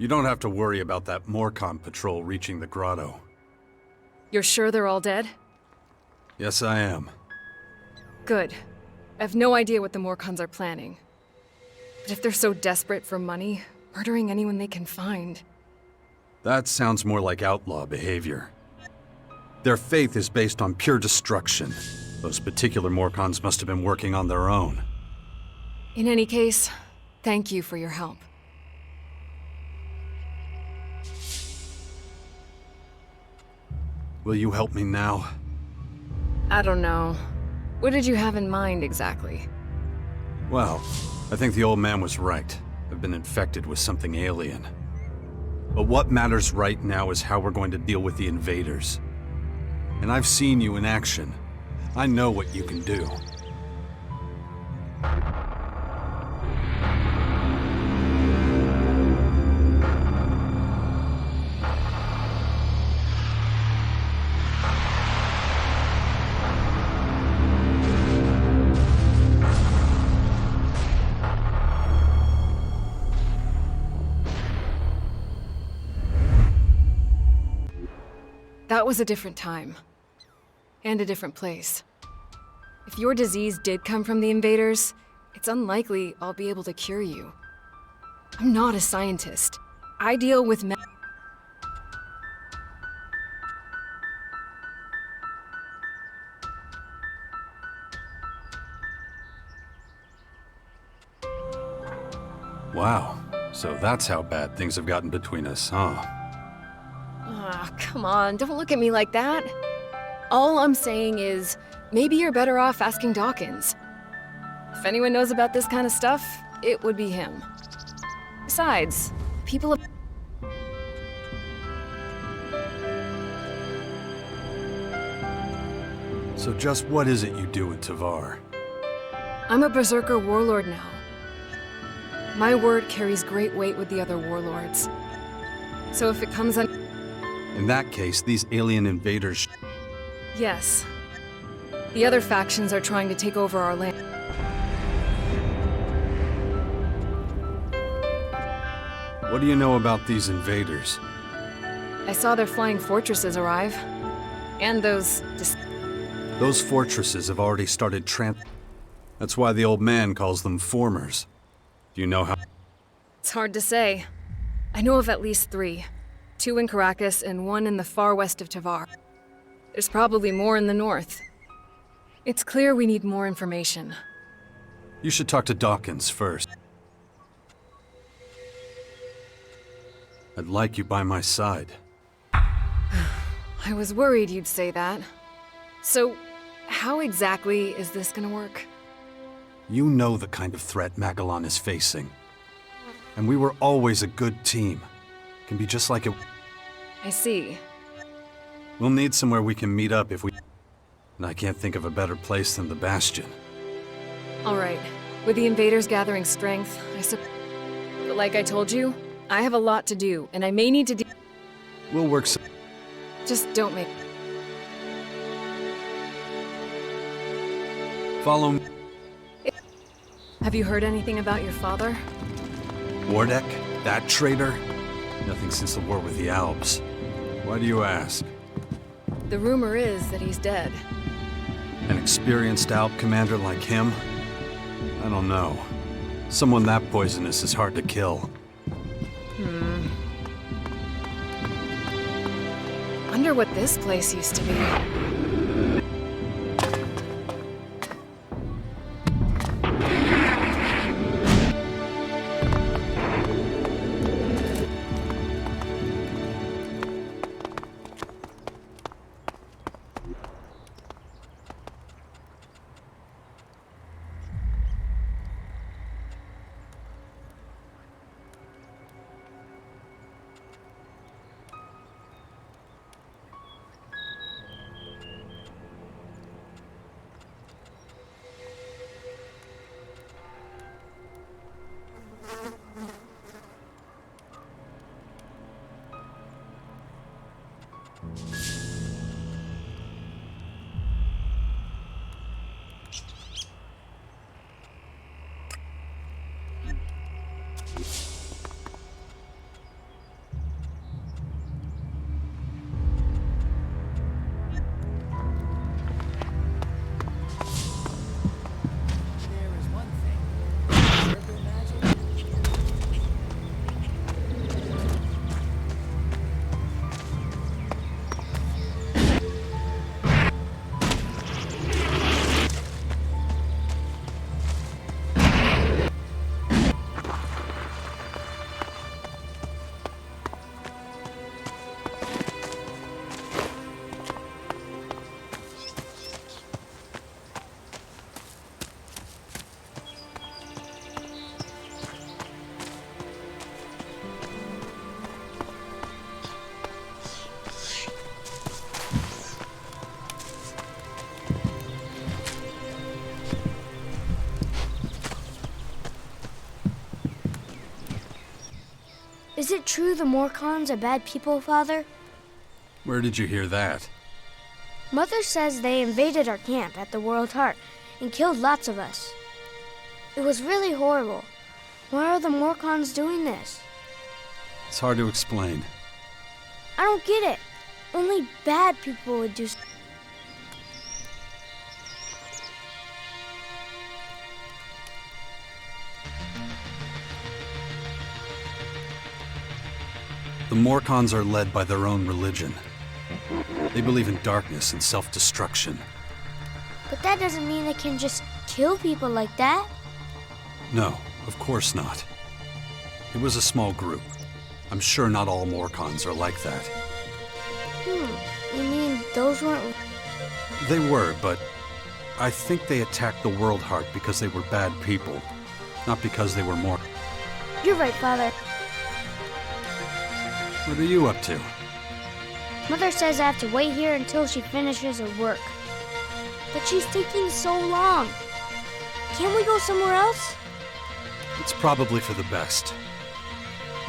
You don't have to worry about that Morcon patrol reaching the grotto. You're sure they're all dead? Yes, I am. Good. I have no idea what the Morcons are planning. But if they're so desperate for money, murdering anyone they can find... That sounds more like outlaw behavior. Their faith is based on pure destruction. Those particular Morcons must have been working on their own. In any case, thank you for your help. Will you help me now? I don't know. What did you have in mind, exactly? Well, I think the old man was right. I've been infected with something alien. But what matters right now is how we're going to deal with the invaders. And I've seen you in action. I know what you can do. That was a different time. And a different place. If your disease did come from the invaders, it's unlikely I'll be able to cure you. I'm not a scientist. I deal with Wow. So that's how bad things have gotten between us, huh? Come on, don't look at me like that. All I'm saying is, maybe you're better off asking Dawkins. If anyone knows about this kind of stuff, it would be him. Besides, people have... So just what is it you do in Tavar? I'm a Berserker warlord now. My word carries great weight with the other warlords. So if it comes on... In that case, these alien invaders... Yes. The other factions are trying to take over our land. What do you know about these invaders? I saw their flying fortresses arrive. And those... Those fortresses have already started That's why the old man calls them formers. Do you know how... It's hard to say. I know of at least 3. 2 in Caracas and 1 in the far west of Tavar. There's probably more in the north. It's clear we need more information. You should talk to Dawkins first. I'd like you by my side. I was worried you'd say that. So, how exactly is this gonna work? You know the kind of threat Magellan is facing. And we were always a good team. Can be just like it. I see. We'll need somewhere we can meet up if we... And I can't think of a better place than the Bastion. All right. With the invaders gathering strength, But like I told you, I have a lot to do, and I may need to We'll work Just don't make... Follow me. Have you heard anything about your father? Wardek? That traitor? Nothing since the war with the Alps. Why do you ask? The rumor is that he's dead. An experienced Alp commander like him? I don't know. Someone that poisonous is hard to kill. Wonder what this place used to be. Is it true the Morcons are bad people, Father? Where did you hear that? Mother says they invaded our camp at the World Heart and killed lots of us. It was really horrible. Why are the Morcons doing this? It's hard to explain. I don't get it. Only bad people would do. The Morcons are led by their own religion. They believe in darkness and self-destruction. But that doesn't mean they can just kill people like that. No, of course not. It was a small group. I'm sure not all Morcons are like that. You mean those weren't... They were, but I think they attacked the World Heart because they were bad people, not because they were more... You're right, Father. What are you up to? Mother says I have to wait here until she finishes her work. But she's taking so long. Can't we go somewhere else? It's probably for the best.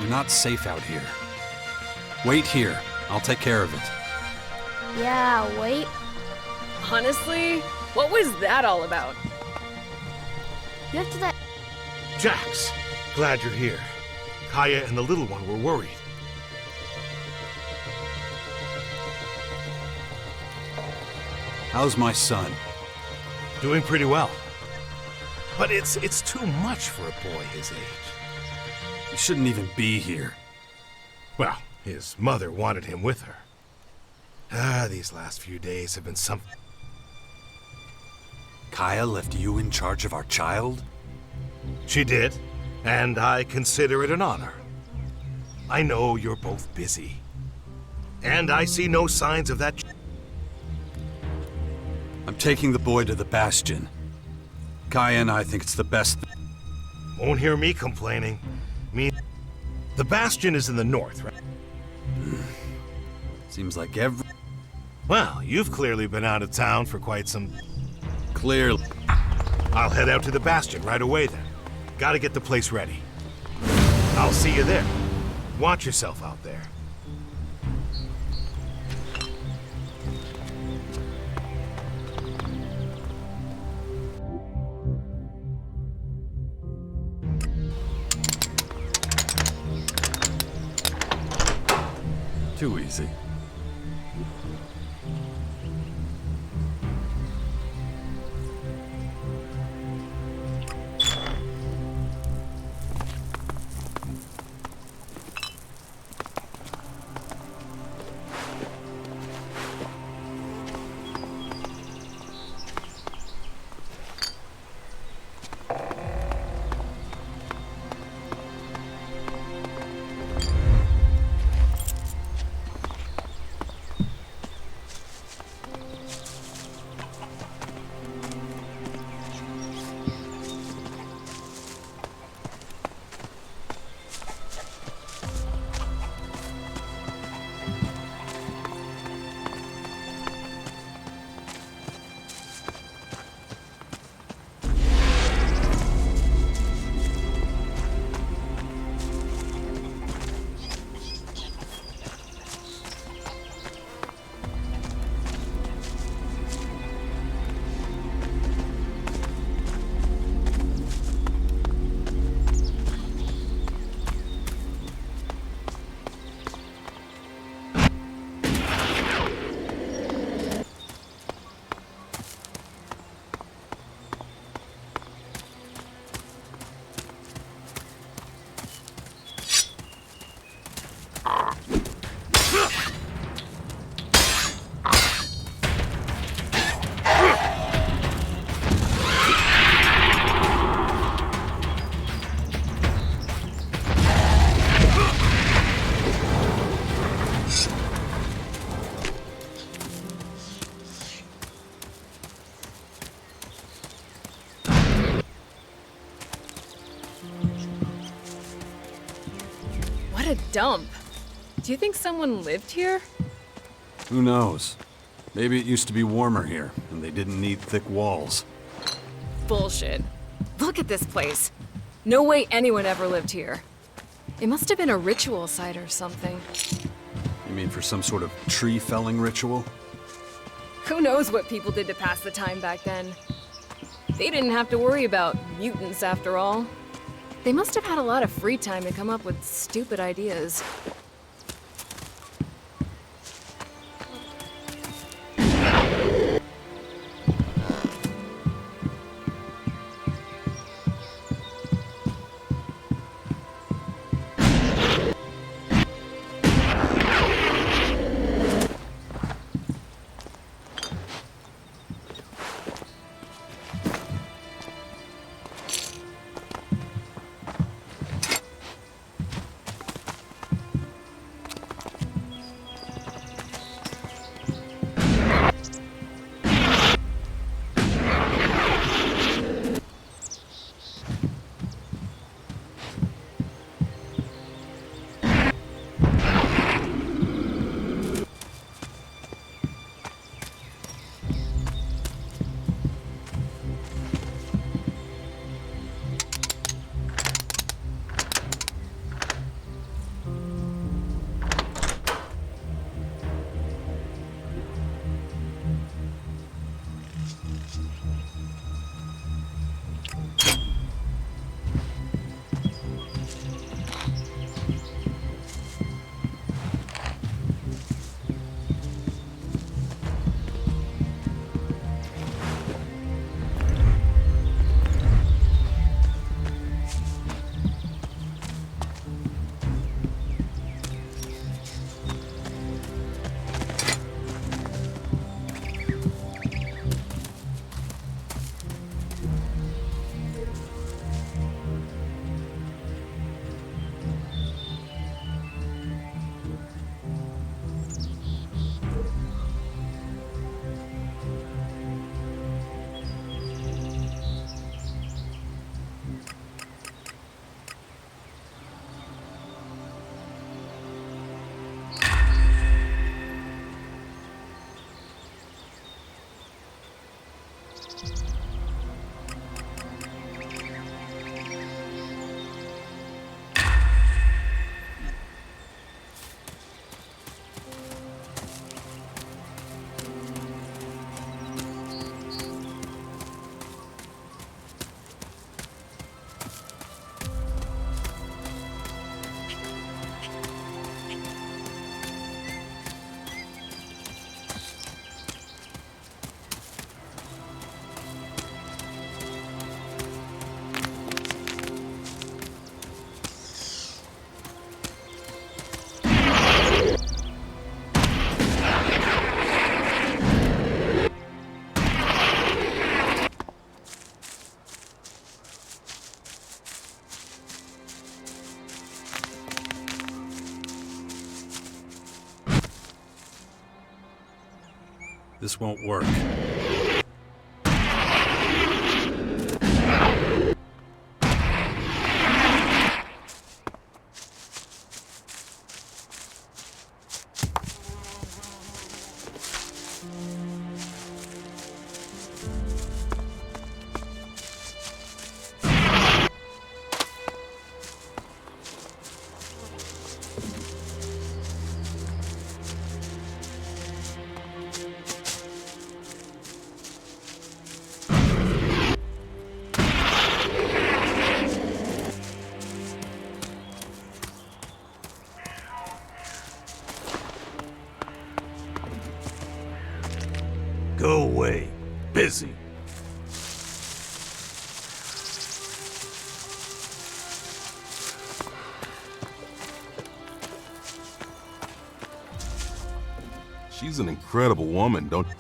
You're not safe out here. Wait here. I'll take care of it. Yeah, wait. Honestly, what was that all about? You have to let... Jax, glad you're here. Kaya and the little one were worried. How's my son? Doing pretty well. But it's too much for a boy his age. He shouldn't even be here. Well, his mother wanted him with her. These last few days have been something. Kaya left you in charge of our child? She did, and I consider it an honor. I know you're both busy. And I see no signs of that. I'm taking the boy to the Bastion. Kaya and I think it's the best. Won't hear me complaining. The Bastion is in the north, right? Seems like every... Well, you've clearly been out of town for quite some... Clearly. I'll head out to the Bastion right away then. Gotta get the place ready. I'll see you there. Watch yourself out there. Too easy. What a dump. Do you think someone lived here? Who knows? Maybe it used to be warmer here, and they didn't need thick walls. Bullshit. Look at this place. No way anyone ever lived here. It must have been a ritual site or something. You mean for some sort of tree-felling ritual? Who knows what people did to pass the time back then? They didn't have to worry about mutants after all. They must have had a lot of free time to come up with stupid ideas. This won't work. Go away. Busy. She's an incredible woman, don't you?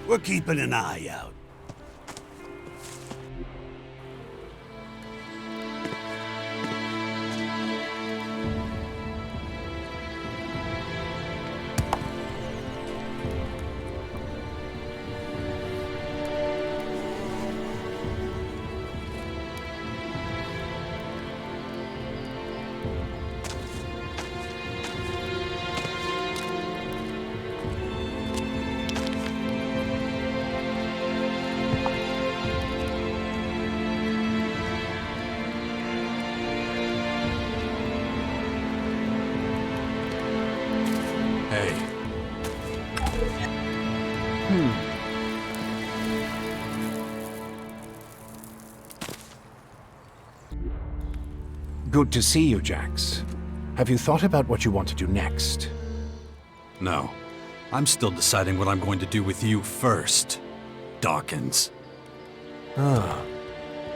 We're keeping an eye out. Hey. Good to see you, Jax. Have you thought about what you want to do next? No. I'm still deciding what I'm going to do with you first, Dawkins. Ah,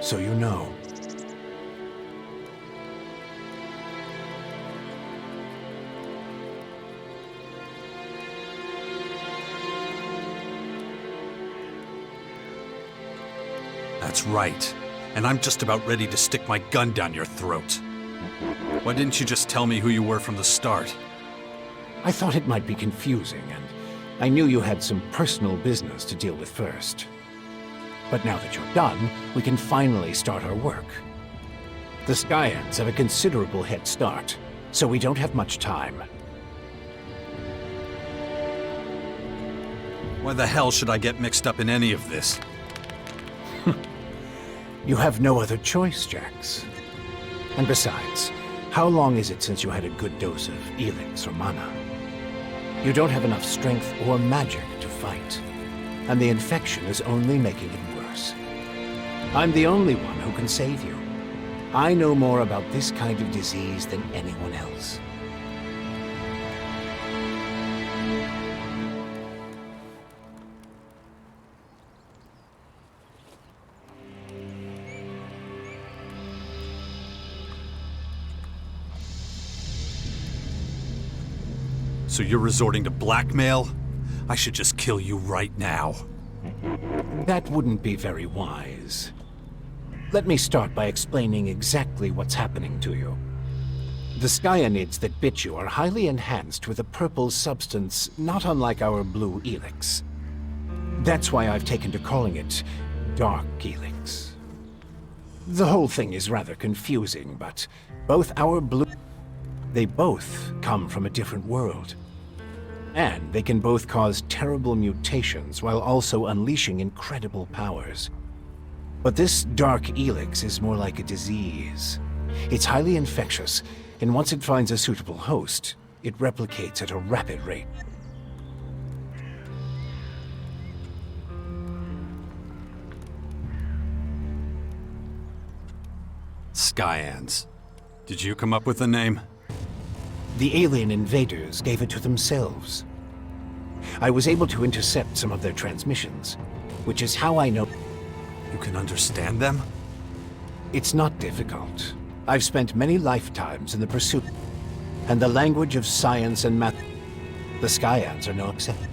so you know. That's right. And I'm just about ready to stick my gun down your throat. Why didn't you just tell me who you were from the start? I thought it might be confusing, and I knew you had some personal business to deal with first. But now that you're done, we can finally start our work. The Skyans have a considerable head start, so we don't have much time. Why the hell should I get mixed up in any of this? You have no other choice, Jax. And besides, how long is it since you had a good dose of ELEX or mana? You don't have enough strength or magic to fight, and the infection is only making it worse. I'm the only one who can save you. I know more about this kind of disease than anyone else. So you're resorting to blackmail? I should just kill you right now. That wouldn't be very wise. Let me start by explaining exactly what's happening to you. The Skyanids that bit you are highly enhanced with a purple substance not unlike our blue ELEX. That's why I've taken to calling it Dark ELEX. The whole thing is rather confusing, but both our blue... They both come from a different world. And they can both cause terrible mutations while also unleashing incredible powers. But this Dark ELEX is more like a disease. It's highly infectious, and once it finds a suitable host, it replicates at a rapid rate. Skyans. Did you come up with the name? The alien invaders gave it to themselves. I was able to intercept some of their transmissions, which is how I know You can understand them? it's not difficult. I've spent many lifetimes in the pursuit, and the language of science and math. The Skyans are no exception.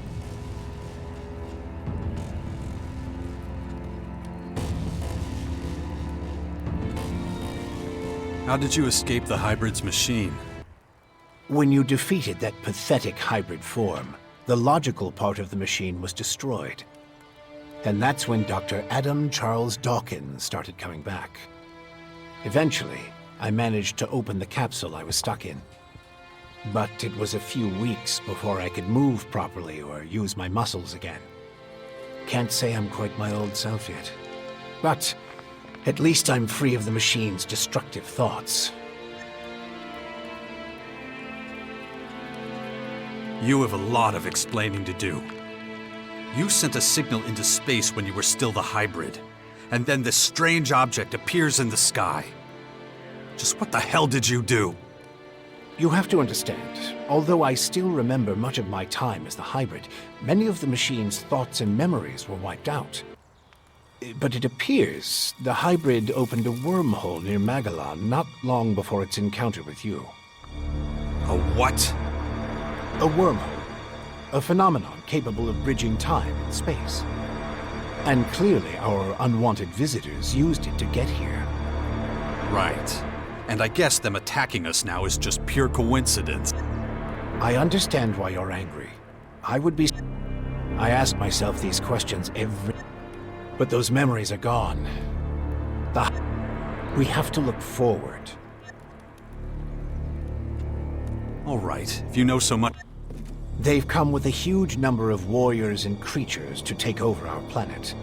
How did you escape the hybrid's machine? When you defeated that pathetic hybrid form, the logical part of the machine was destroyed. And that's when Dr. Adam Charles Dawkins started coming back. Eventually, I managed to open the capsule I was stuck in. But it was a few weeks before I could move properly or use my muscles again. Can't say I'm quite my old self yet. But at least I'm free of the machine's destructive thoughts. You have a lot of explaining to do. You sent a signal into space when you were still the hybrid, and then this strange object appears in the sky. Just what the hell did you do? You have to understand, although I still remember much of my time as the hybrid, many of the machine's thoughts and memories were wiped out. But it appears the hybrid opened a wormhole near Magellan not long before its encounter with you. A what? A wormhole. A phenomenon capable of bridging time and space. And clearly our unwanted visitors used it to get here. Right. And I guess them attacking us now is just pure coincidence. I understand why you're angry. I would be... I ask myself these questions every... But those memories are gone. We have to look forward. All right, if you know so much... They've come with a huge number of warriors and creatures to take over our planet.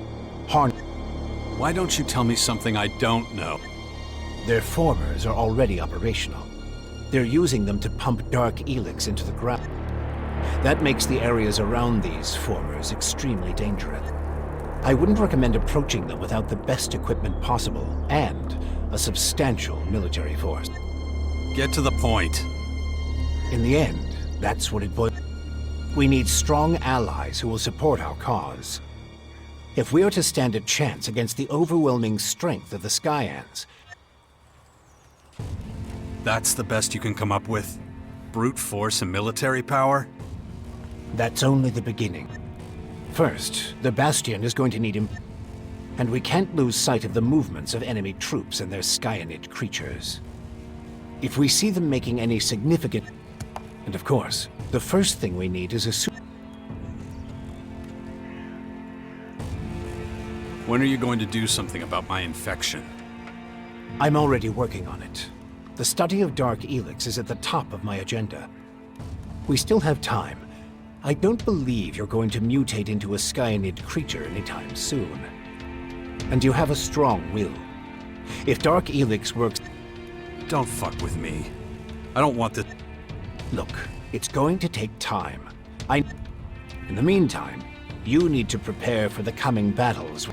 Why don't you tell me something I don't know? Their formers are already operational. They're using them to pump dark ELEX into the ground. That makes the areas around these formers extremely dangerous. I wouldn't recommend approaching them without the best equipment possible and a substantial military force. Get to the point. In the end, that's what it boils. We need strong allies who will support our cause. If we are to stand a chance against the overwhelming strength of the Skyans... That's the best you can come up with? Brute force and military power? That's only the beginning. First, the Bastion is going to need him, and we can't lose sight of the movements of enemy troops and their Skyanid creatures. If we see them making any significant... And of course, the first thing we need is a When are you going to do something about my infection? I'm already working on it. The study of dark ELEX is at the top of my agenda. We still have time. I don't believe you're going to mutate into a Skyanid creature anytime soon. And you have a strong will. If dark ELEX works... Don't fuck with me. I don't want the... Look, it's going to take time. In the meantime, you need to prepare for the coming battles.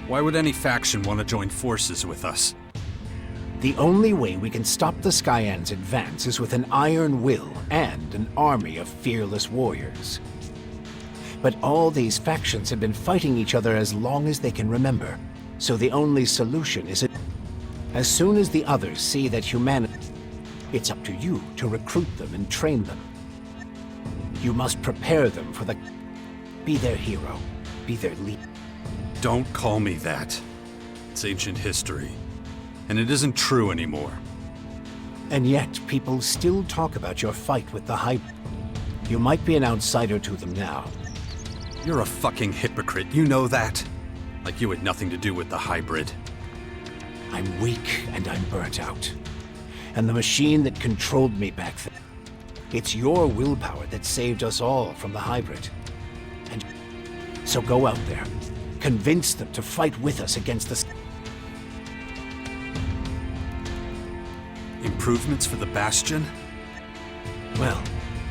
Why would any faction want to join forces with us? The only way we can stop the Skyans' advance is with an iron will and an army of fearless warriors. But all these factions have been fighting each other as long as they can remember, so the only solution is... As soon as the others see that humanity... It's up to you to recruit them and train them. You must prepare them for the... Be their hero. Be their leader. Don't call me that. It's ancient history. And it isn't true anymore. And yet, people still talk about your fight with the Hybrid. You might be an outsider to them now. You're a fucking hypocrite, you know that? Like you had nothing to do with the Hybrid. I'm weak and I'm burnt out. And the machine that controlled me back then. It's your willpower that saved us all from the Hybrid. And so go out there. Convince them to fight with us against the... Improvements for the Bastion? Well,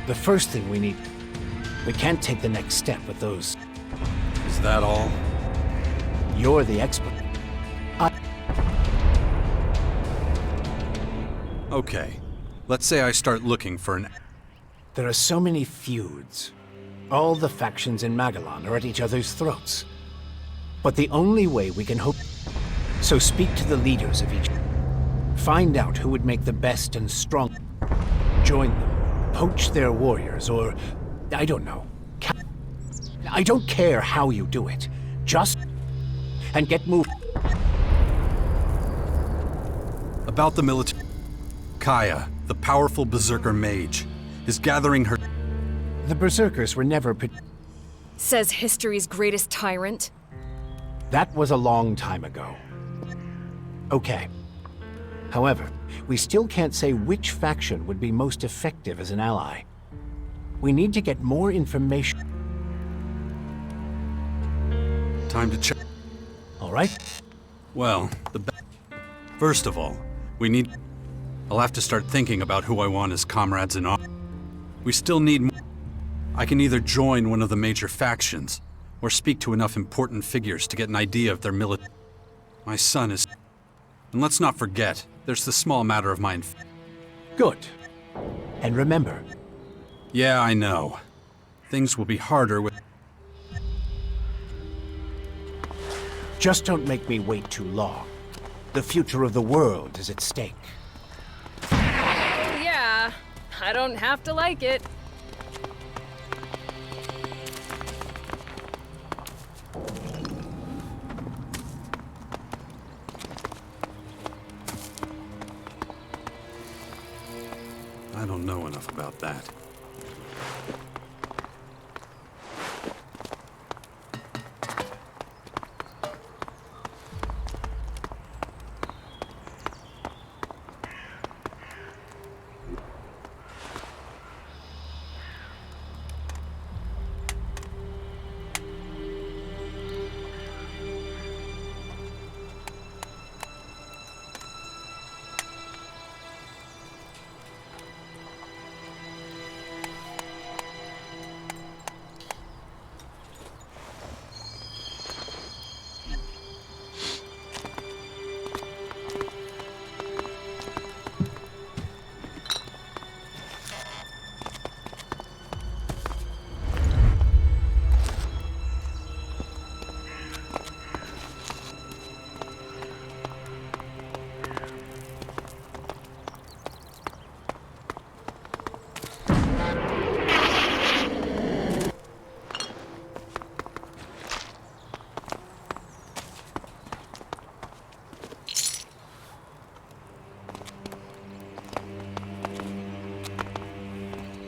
the first thing we need... We can't take the next step with those... Is that all? You're the expert. Okay. Let's say I start looking for an... There are so many feuds. All the factions in Magellan are at each other's throats. But the only way we can hope... So speak to the leaders of each. Find out who would make the best and strong. Join them, poach their warriors, or I don't know. I don't care how you do it. Just and get moving. About the military. Kaya, the powerful berserker mage, is gathering her. The berserkers were never. Says history's greatest tyrant. That was a long time ago. Okay. However, we still can't say which faction would be most effective as an ally. We need to get more information. Time to check. All right? Well, first of all, we need. I'll have to start thinking about who I want as comrades in arms. We still need more. I can either join one of the major factions, or speak to enough important figures to get an idea of their military. My son is. And let's not forget, there's the small matter of my. Good. And remember. Yeah, I know. Things will be harder with. Just don't make me wait too long. The future of the world is at stake. Yeah, I don't have to like it. I don't know enough about that.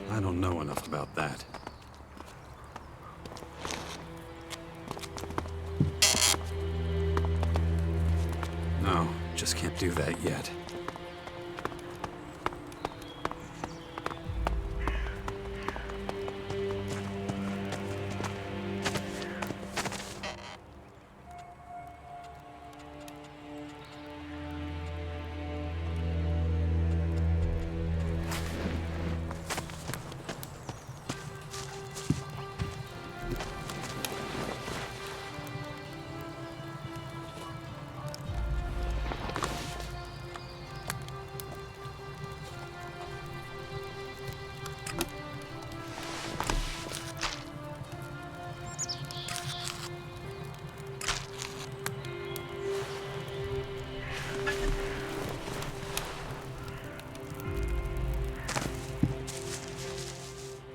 I don't know enough about that. No, just can't do that yet.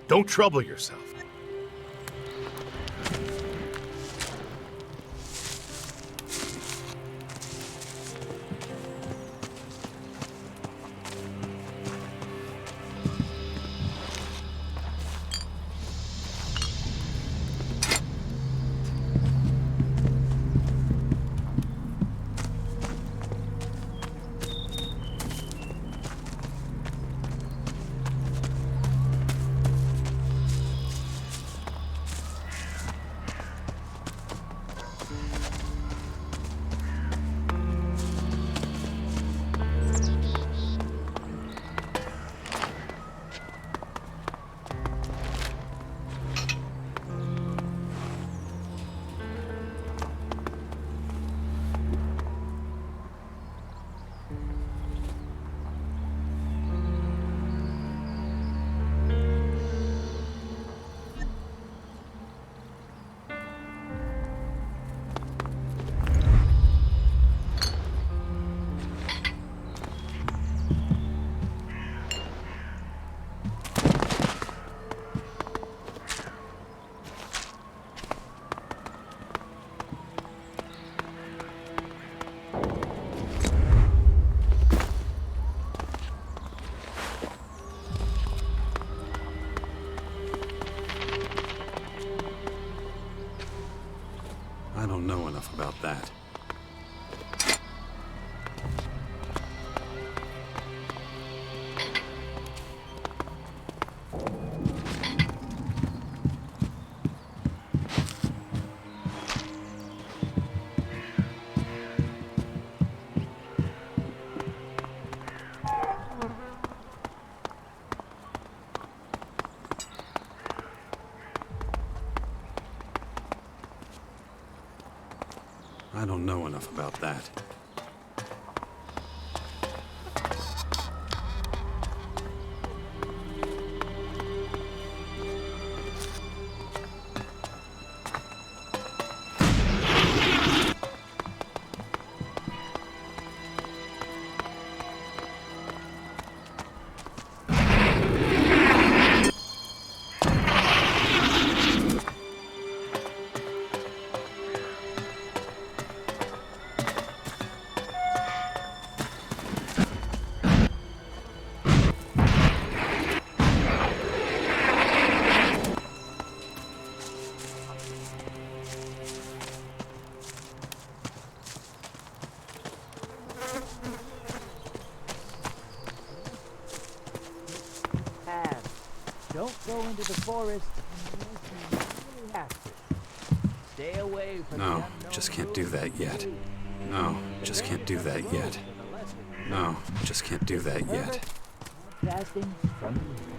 Don't trouble yourself. don't know enough about that. I don't know enough about that. Don't go into the forest unless you really have to. Stay away from the No, unknown just can't do roads that and yet. trees. No, just can't do that yet. No, just can't do that yet. Casting from the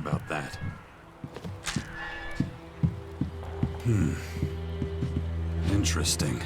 about that. Interesting.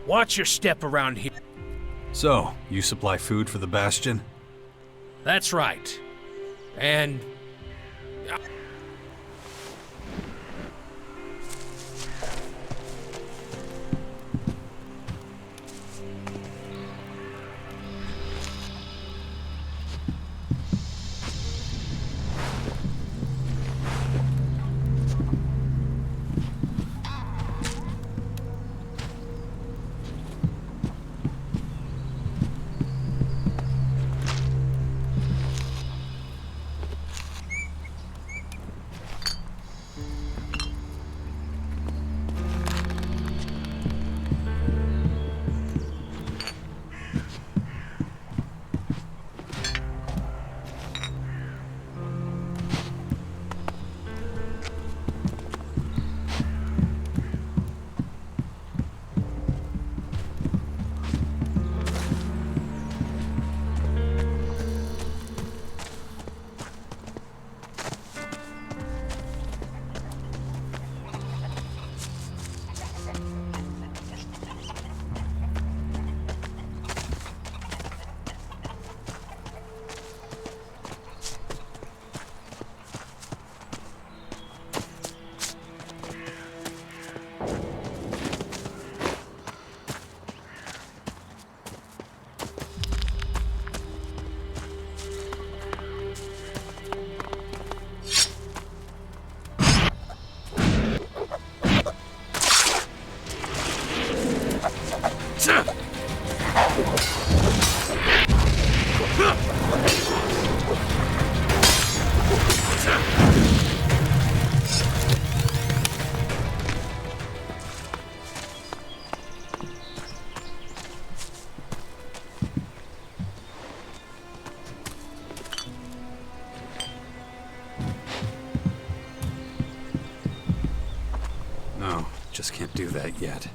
Watch your step around here. So, you supply food for the Bastion? That's right. And... No, just can't do that yet.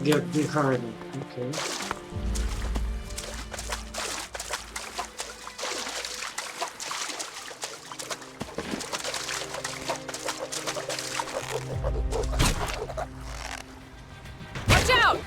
Get behind him. Okay. Watch out!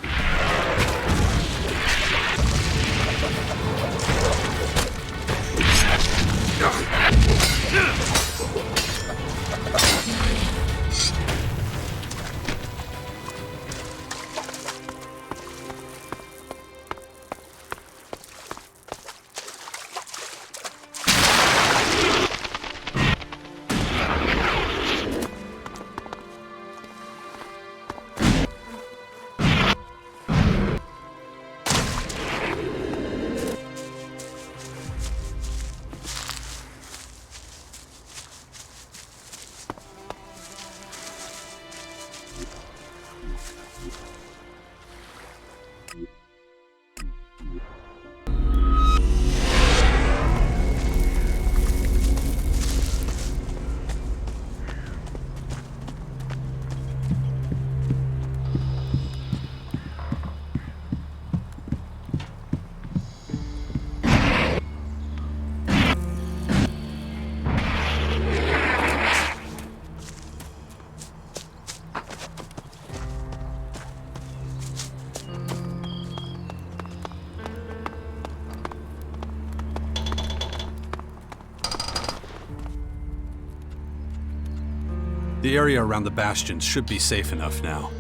The area around the bastions should be safe enough now.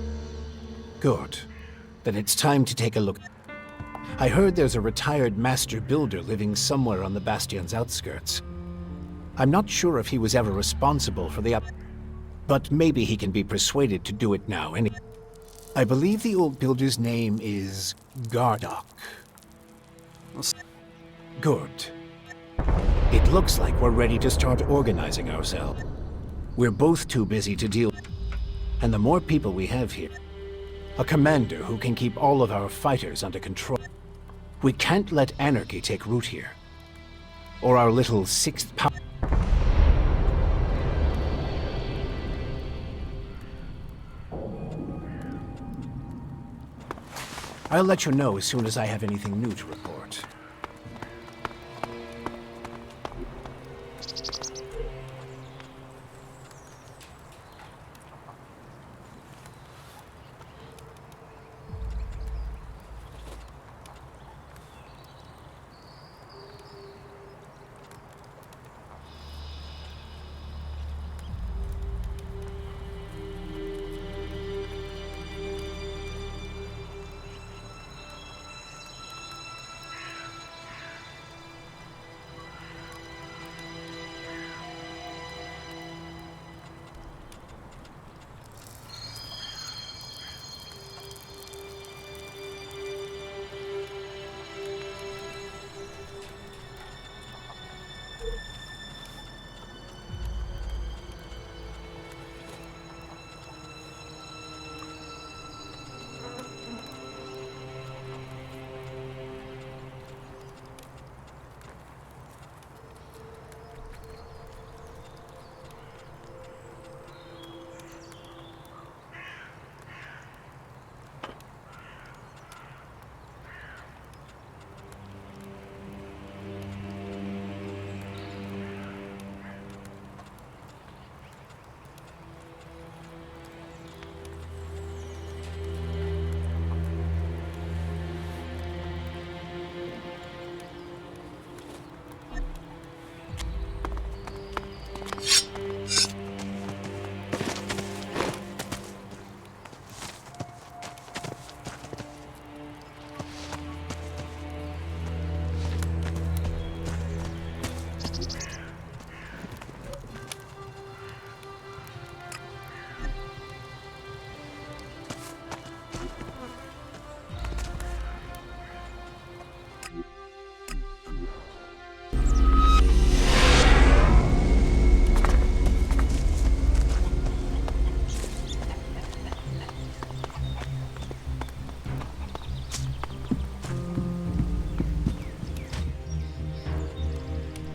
Good. Then it's time to take a look. I heard there's a retired master builder living somewhere on the bastion's outskirts. I'm not sure if he was ever responsible for the but maybe he can be persuaded to do it now I believe the old builder's name is Gardock. Good. It looks like we're ready to start organizing ourselves. We're both too busy to deal, and the more people we have here, a commander who can keep all of our fighters under control. We can't let anarchy take root here, or our little sixth power. I'll let you know as soon as I have anything new to report.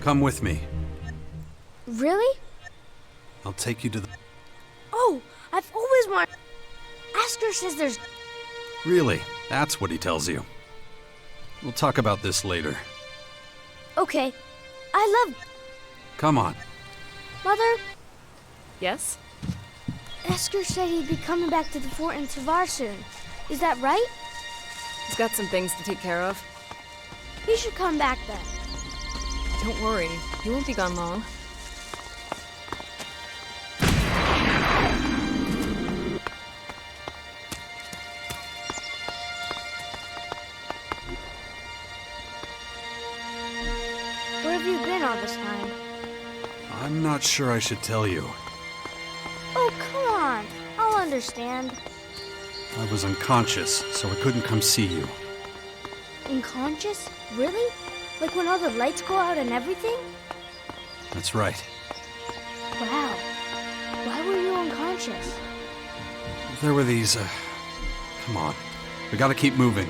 Come with me. Really? I'll take you to the... Oh, I've always wanted. Asker says there's. Really, that's what he tells you. We'll talk about this later. Okay. I love... Come on. Mother, Yes? Esker said he'd be coming back to the fort in Savar soon. Is that right? He's got some things to take care of. He should come back then. Don't worry, he won't be gone long. Where have you been all this time? I'm not sure I should tell you. Oh, come on. I'll understand. I was unconscious, so I couldn't come see you. Unconscious? Really? Like when all the lights go out and everything? That's right. Wow. Why were you unconscious? There were these, Come on. We gotta keep moving.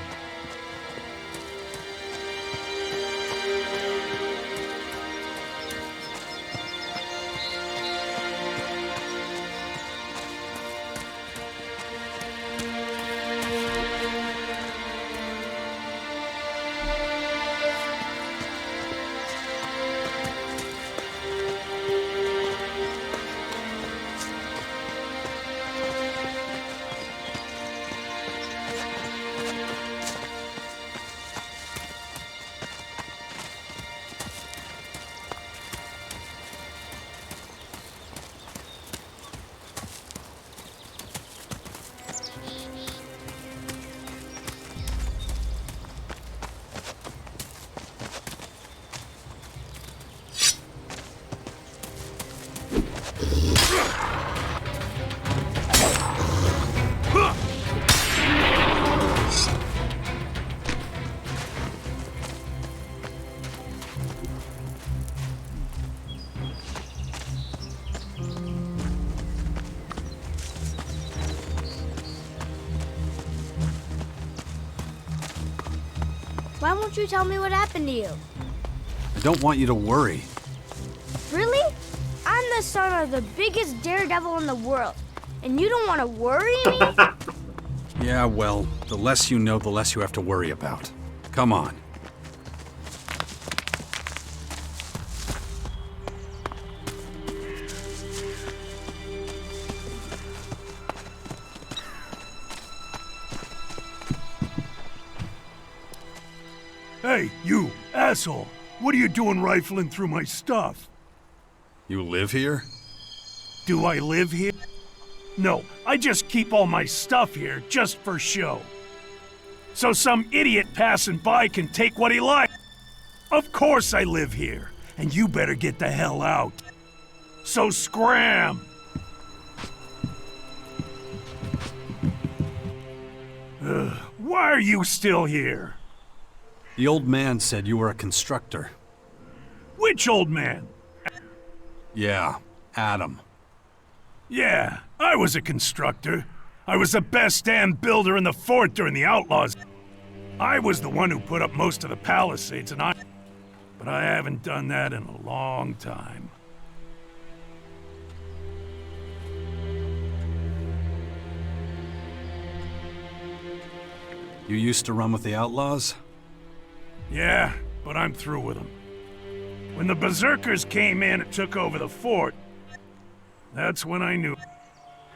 Why won't you tell me what happened to you? I don't want you to worry. Really? I'm the son of the biggest daredevil in the world, and you don't want to worry me? Yeah, well, the less you know, the less you have to worry about. Come on. Hey, you, asshole! What are you doing rifling through my stuff? You live here? Do I live here? No, I just keep all my stuff here just for show. So some idiot passing by can take what he likes. Of course I live here, and you better get the hell out. So scram! Why are you still here? The old man said you were a constructor. Which old man? Yeah, Adam. Yeah, I was a constructor. I was the best damn builder in the fort during the Outlaws. I was the one who put up most of the palisades, but I haven't done that in a long time. You used to run with the Outlaws? Yeah, but I'm through with them. When the Berserkers came in and took over the fort, that's when I knew.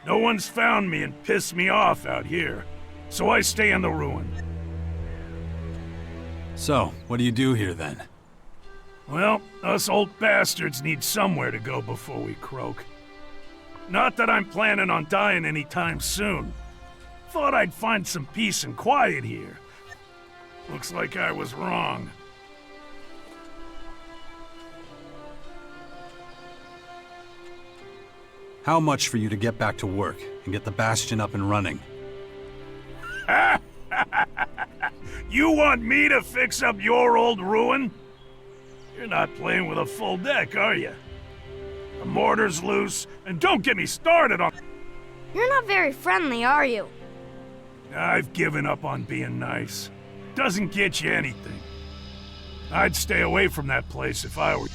No one's found me and pissed me off out here, so I stay in the ruin. So, what do you do here then? Well, us old bastards need somewhere to go before we croak. Not that I'm planning on dying anytime soon. Thought I'd find some peace and quiet here. Looks like I was wrong. How much for you to get back to work and get the Bastion up and running? You want me to fix up your old ruin? You're not playing with a full deck, are you? The mortar's loose, and don't get me started on... You're not very friendly, are you? I've given up on being nice. Doesn't get you anything. I'd stay away from that place if I were...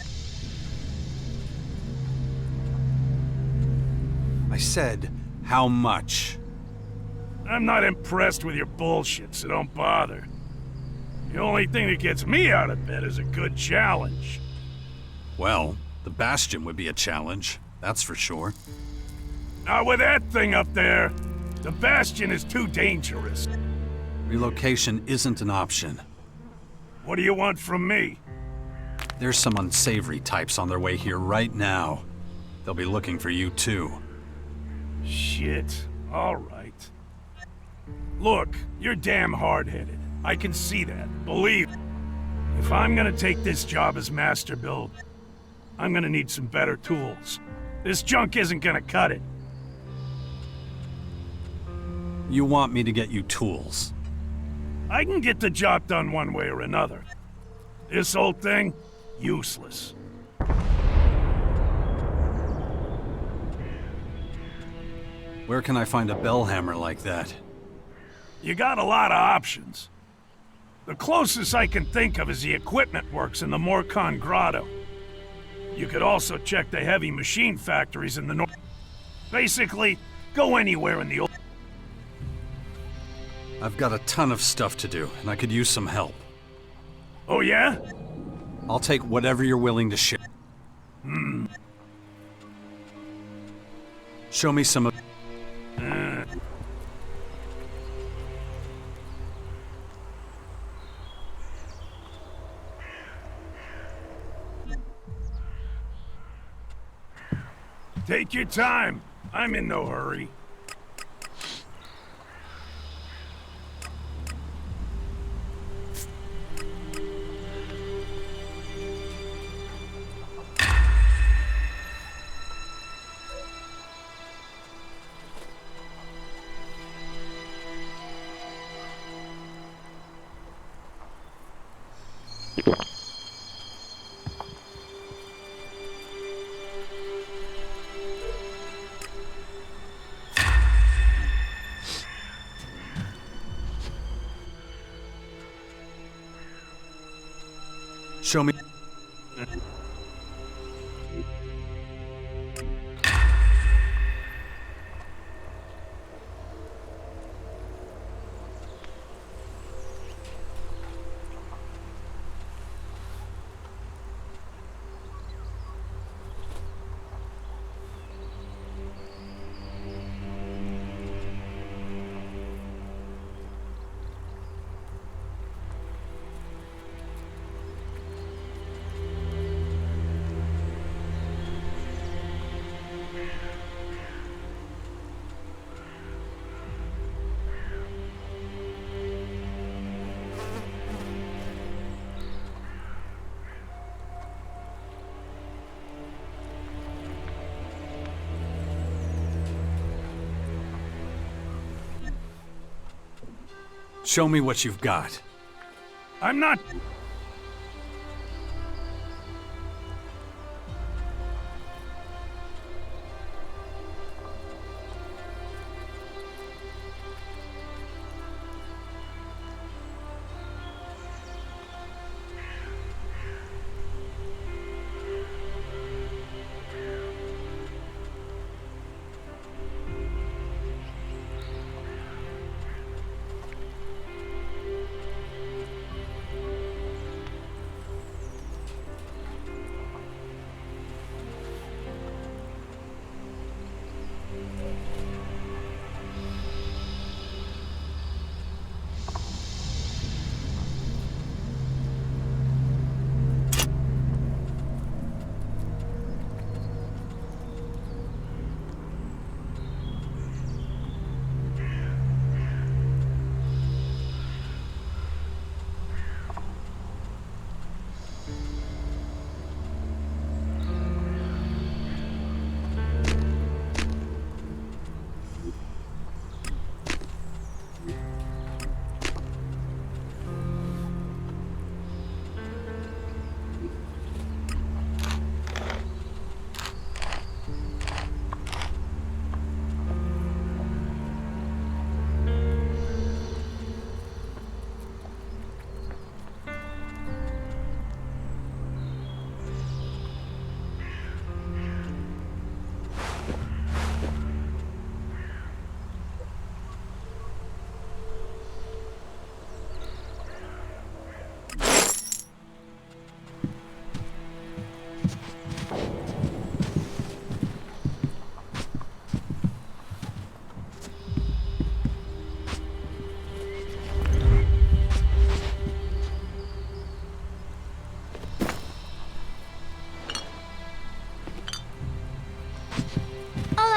I said, how much? I'm not impressed with your bullshit, so don't bother. The only thing that gets me out of bed is a good challenge. Well, the Bastion would be a challenge, that's for sure. Not with that thing up there. The Bastion is too dangerous. Relocation isn't an option. What do you want from me? There's some unsavory types on their way here right now. They'll be looking for you too. Shit. All right. Look, you're damn hard-headed. I can see that. Believe me. If I'm gonna take this job as master build, I'm gonna need some better tools. This junk isn't gonna cut it. You want me to get you tools? I can get the job done one way or another. This old thing, useless. Where can I find a bell hammer like that? You got a lot of options. The closest I can think of is the equipment works in the Morcon Grotto. You could also check the heavy machine factories in the north. Basically, go anywhere in the old... I've got a ton of stuff to do, and I could use some help. Oh yeah? I'll take whatever you're willing to share. Show me some of... Take your time. I'm in no hurry. Show me... Show me what you've got. I'm not...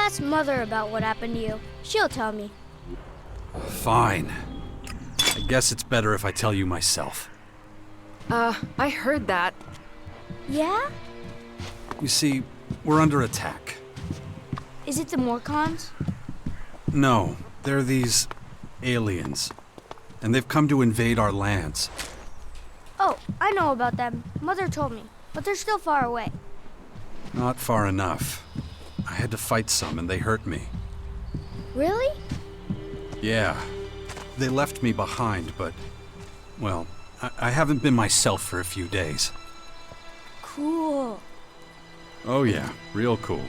ask Mother about what happened to you. She'll tell me. Fine. I guess it's better if I tell you myself. I heard that. Yeah? You see, we're under attack. Is it the Morcons? No, they're these aliens. And they've come to invade our lands. Oh, I know about them. Mother told me. But they're still far away. Not far enough. I had to fight some and they hurt me. Really? Yeah. They left me behind, but... well, I haven't been myself for a few days. Cool. Oh yeah, real cool.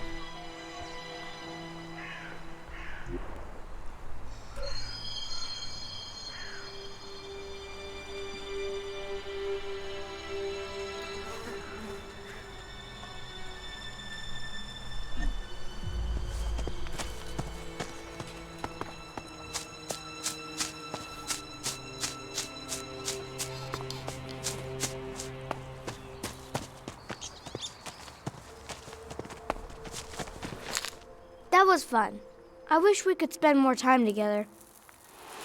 That was fun. I wish we could spend more time together.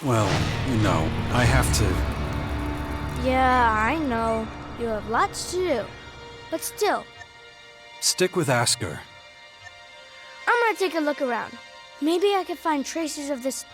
Well, you know, I have to... Yeah, I know. You have lots to do. But still, stick with Asker. I'm gonna take a look around. Maybe I can find traces of this.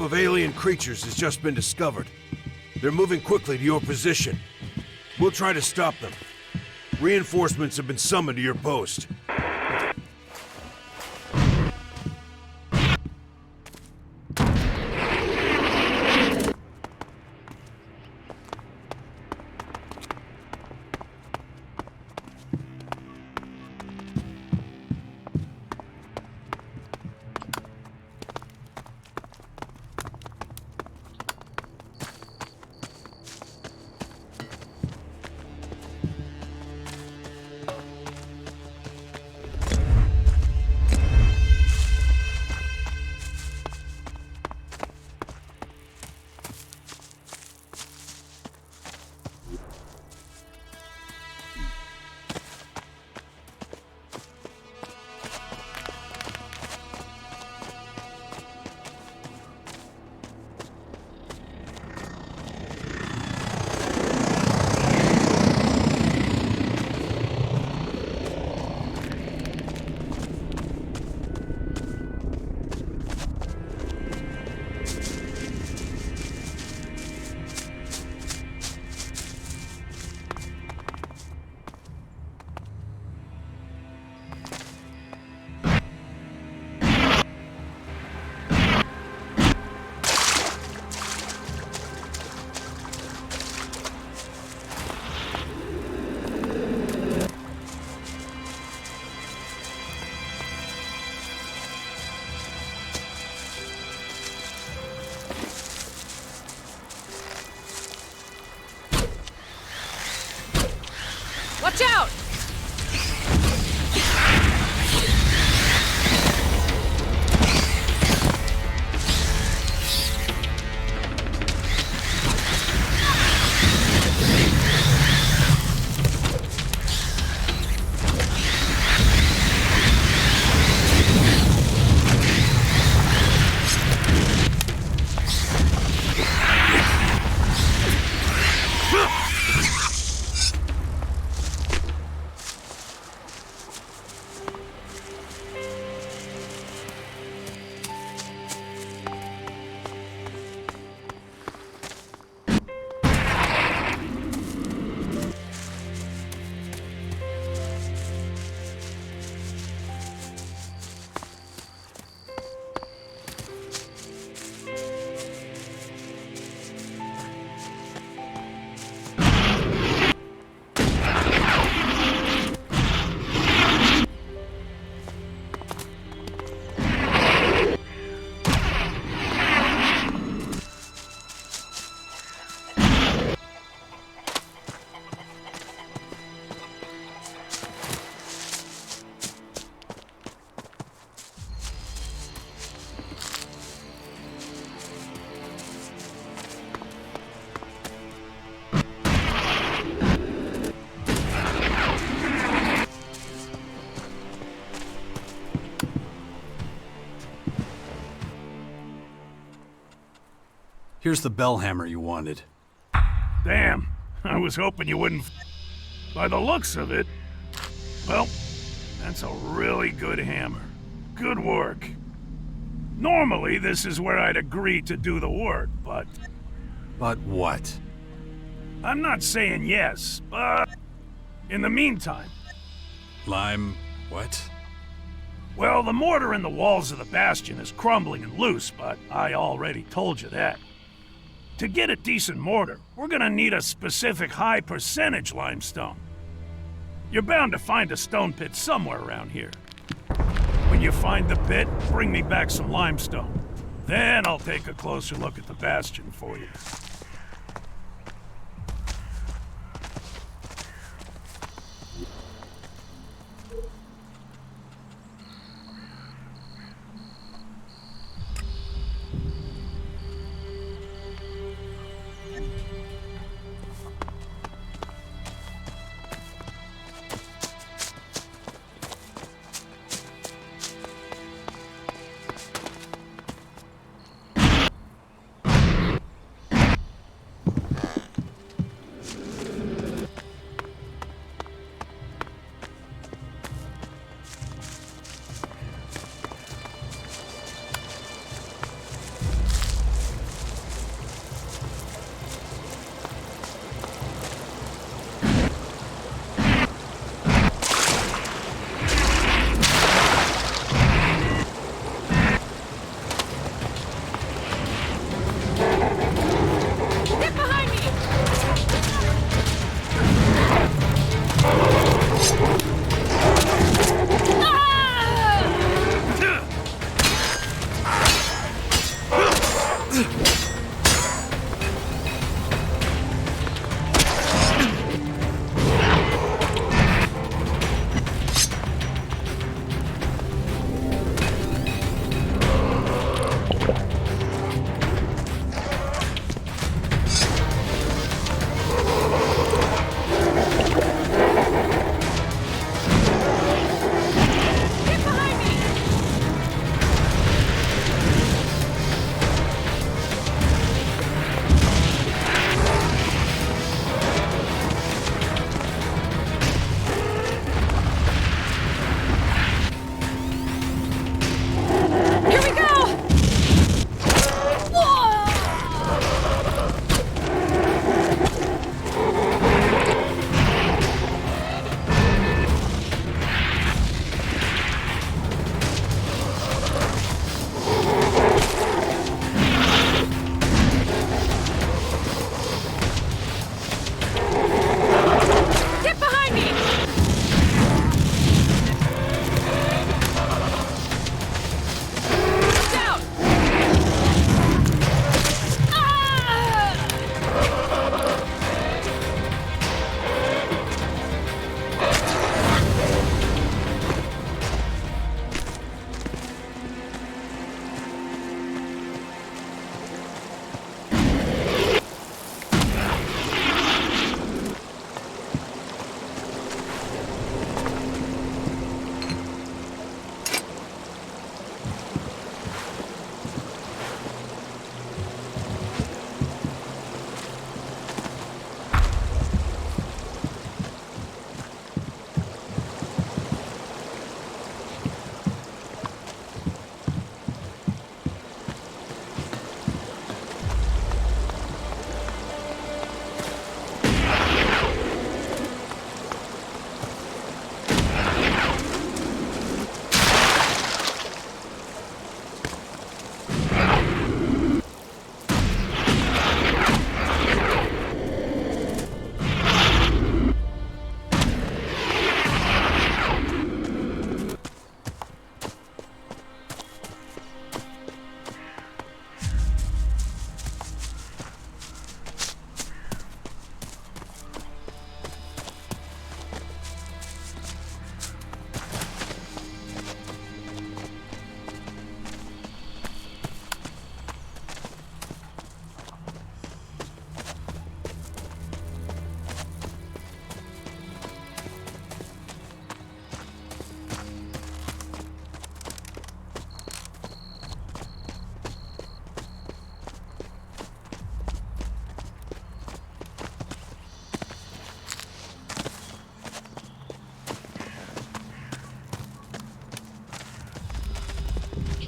of alien creatures has just been discovered. They're moving quickly to your position. We'll try to stop them. Reinforcements have been summoned to your post. Watch out! Here's the bell hammer you wanted. Damn, I was hoping you wouldn't. By the looks of it, well, that's a really good hammer. Good work. Normally, this is where I'd agree to do the work, but... But what? I'm not saying yes, but... In the meantime... Lime... what? Well, the mortar in the walls of the bastion is crumbling and loose, but I already told you that. To get a decent mortar, we're gonna need a specific high percentage limestone. You're bound to find a stone pit somewhere around here. When you find the pit, bring me back some limestone. Then I'll take a closer look at the bastion for you.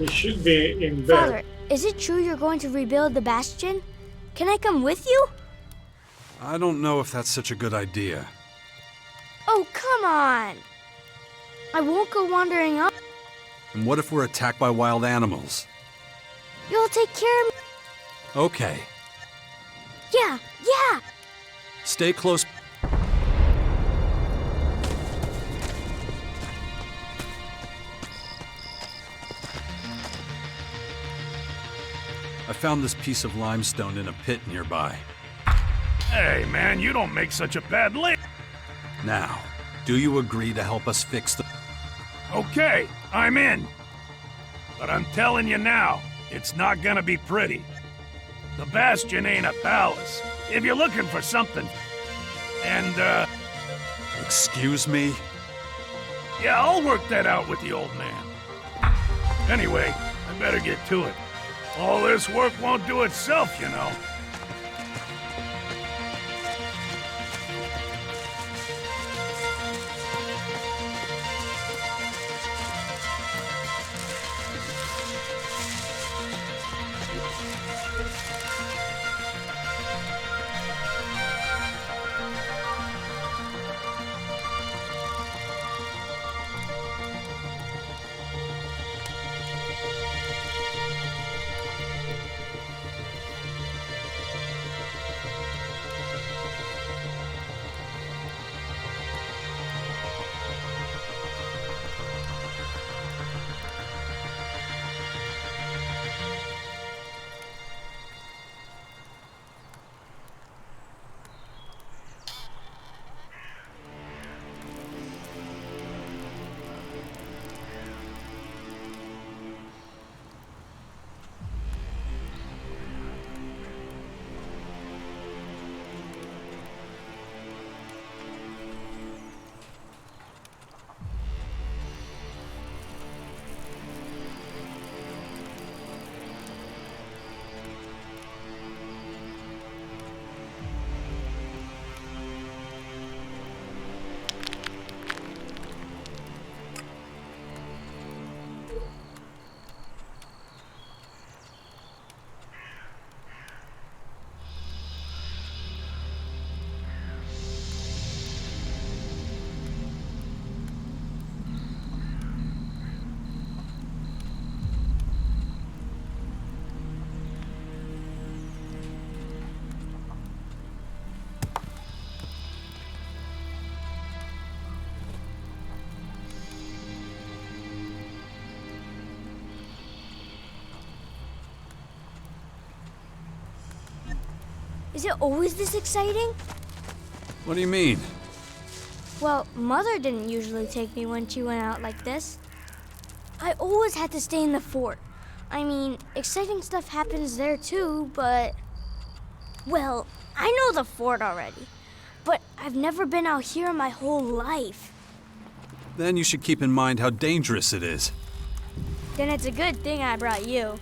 He should be in Father, bed. is it true you're going to rebuild the bastion? Can I come with you? I don't know if that's such a good idea. Oh, come on! I won't go wandering up. And what if we're attacked by wild animals? You'll take care of me. Okay, Yeah, yeah! stay close. I found this piece of limestone in a pit nearby. Hey, man, you don't make such a bad lay. Now, do you agree to help us fix the... Okay, I'm in. But I'm telling you now, it's not gonna be pretty. The Bastion ain't a palace. If you're looking for something... And, Excuse me? yeah, I'll work that out with the old man. Anyway, I better get to it. All this work won't do itself, you know. Is it always this exciting? What do you mean? Well, Mother didn't usually take me when she went out like this. I always had to stay in the fort. I mean, exciting stuff happens there too, but... Well, I know the fort already, but I've never been out here in my whole life. Then you should keep in mind how dangerous it is. Then it's a good thing I brought you.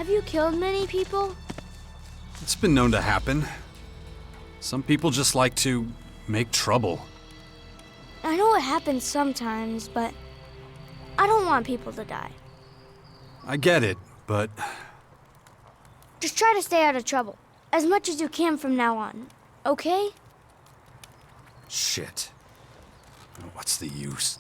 Have you killed many people? It's been known to happen. Some people just like to make trouble. I know it happens sometimes, but I don't want people to die. I get it, but Just try to stay out of trouble. As much as you can from now on, okay? shit. What's the use?